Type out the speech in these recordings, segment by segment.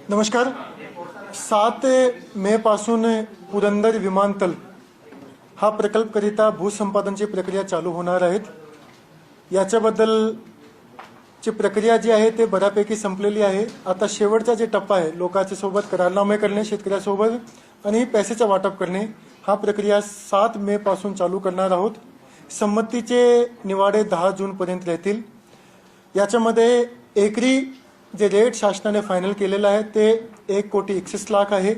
नमस्कार. 7 मे पासून पुरंदर विमानतळ हा प्रकल्पकरिता भूसंपादनची प्रक्रिया चालू होणार आहेत. याच्याबद्दलची प्रक्रिया जी आहे ते बऱ्यापैकी संपलेली आहे. आता शेवटचा जे टप्पा आहे लोकांच्या सोबत करारनामे करणे, शेतकऱ्यासोबत आणि पैशाचं वाटप करणे, हा प्रक्रिया 7 मे पासून चालू करणार आहोत. संमतीचे निवाडे 10 जूनपर्यंत राहतील. याच्यामध्ये एकरी जे रेट शासनाने फायनल केलेलं आहे ते 1,61,00,000 आहे.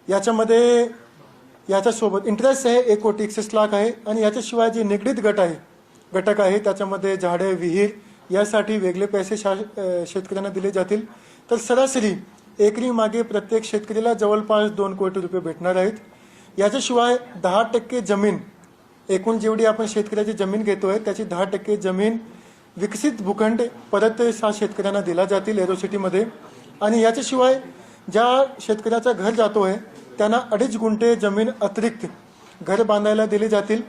याच्यामध्ये याच्यासोबत इंटरेस्ट आहे 1,61,00,000 आहे. आणि याच्याशिवाय जे निगडीत घटक आहे त्याच्यामध्ये झाडे, विहीर यासाठी वेगळे पैसे शेतकऱ्यांना दिले जातील. तर सरासरी एकरी मागे प्रत्येक शेतकरीला जवळपास 2 कोटी रुपये भेटणार आहेत. याच्याशिवाय 10% जमीन, एकूण जेवढी आपण शेतकऱ्याची जमीन घेतोय त्याची 10% जमीन विकसित भूखंड परत शेतकऱ्यांना दिला जातील एरोसिटीमध्ये. आणि याच्याशिवाय ज्या शेतकऱ्याचा घर जातोय त्यांना 2.5 गुंठे जमीन अतिरिक्त घर बांधायला दिली जातील.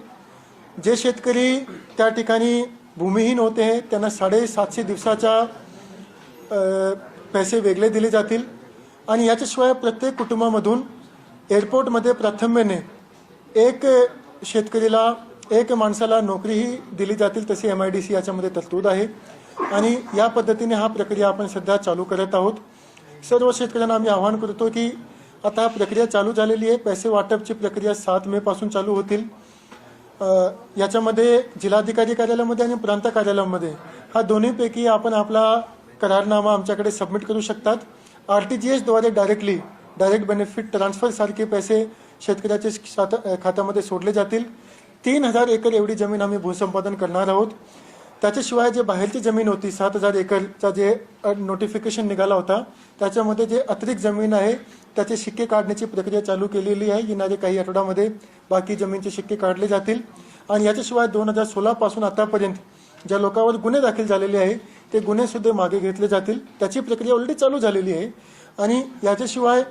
जे शेतकरी त्या ठिकाणी भूमिहीन होते त्यांना 750 दिवसाच्या पैसे वेगळे दिले जातील. आणि याच्याशिवाय प्रत्येक कुटुंबामधून एअरपोर्टमध्ये प्राथम्याने एक माणसाला नोकरीही दिली जातील, तशी MIDC याच्यामध्ये तरतूद आहे. आणि या पद्धतीने हा प्रक्रिया आपण सध्या चालू करत आहोत. सर्व शेतकऱ्यांना आम्ही आवाहन करतो की आता हा प्रक्रिया चालू झालेली आहे. पैसे वाटपची प्रक्रिया 7 मे पासून चालू होतील. याच्यामध्ये जिल्हाधिकारी कार्यालयामध्ये आणि प्रांत कार्यालयामध्ये हा दोन्हीपैकी आपण आपला करारनामा आमच्याकडे सबमिट करू शकतात. RTGS द्वारे डायरेक्ट बेनिफिट ट्रान्सफर सारखे पैसे शेतकऱ्याच्या खात्यामध्ये सोडले जातील. 3,000 एकर एवढी जमीन आम्ही भूसंपादन करणार आहोत. त्याच्याशिवाय जे बाहेरची जमीन होती 7,000 एकरचा जे नोटिफिकेशन निघाला होता त्याच्यामध्ये जे अतिरिक्त जमीन आहे त्याचे शिक्के काढण्याची प्रक्रिया चालू केलेली आहे. येणारे काही आठवड्यामध्ये बाकी जमीनचे शिक्के काढले जातील. आणि याच्याशिवाय 2016 पासून आतापर्यंत ज्या लोकांवर गुन्हे दाखल झालेले आहे ते गुन्हे सुद्धा मागे घेतले जातील. त्याची प्रक्रिया ऑलरेडी चालू झालेली आहे. आणि याच्याशिवाय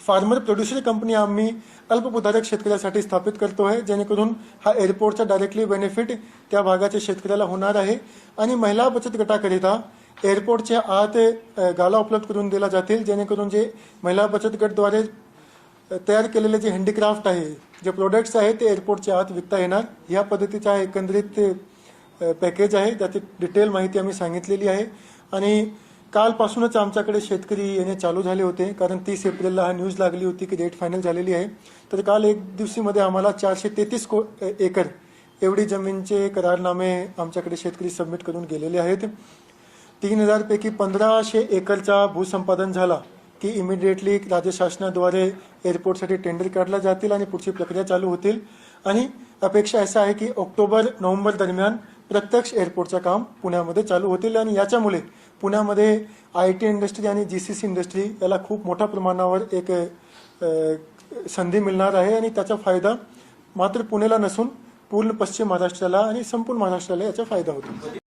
फार्मर प्रोड्युसर कंपनी आम्ही अल्पभूधारक शेतकऱ्यासाठी स्थापित करतो आहे, जेणेकरून हा एअरपोर्टचा डायरेक्टली बेनिफिट त्या भागाच्या शेतकऱ्याला होणार आहे. आणि महिला बचत गटाकरिता एअरपोर्टच्या आत गाला उपलब्ध करून दिला जातील, जेणेकरून जे महिला बचत गटद्वारे तयार केलेले जे हँडीक्राफ्ट आहे, जे प्रोडक्ट्स आहेत ते एअरपोर्टच्या आत विकता येणार. या पद्धतीचा एकंदरीत पॅकेज आहे, त्याची डिटेल माहिती आम्ही सांगितलेली आहे. आणि कालपासूनच आमच्याकडे शेतकरी येणे चालू झाले होते, कारण 30 एप्रिलला हा न्यूज लागली होती की डेट फायनल झालेली आहे. तर काल एक दिवशीमध्ये आम्हाला 433 एकर एवढी जमीनचे करारनामे आमच्याकडे शेतकरी सबमिट करून गेलेले आहेत. 3,000 पैकी 1,500 एकरचा भूसंपादन झाला की इमिडिएटली राज्य शासनाद्वारे एअरपोर्टसाठी टेंडर काढला जातील आणि पुढची प्रक्रिया चालू होतील. आणि अपेक्षा असा आहे की ऑक्टोबर-नोव्हेंबर दरम्यान प्रत्यक्ष एअरपोर्टचं काम पुण्यामध्ये चालू होतील. आणि याच्यामुळे पुण्यामध्ये IT इंडस्ट्री आणि GCC इंडस्ट्री याला खूप मोठ्या प्रमाणावर एक संधी मिळणार आहे. आणि त्याचा फायदा मात्र पुण्याला नसून पूर्ण पश्चिम महाराष्ट्राला आणि संपूर्ण महाराष्ट्राला याचा फायदा होतो.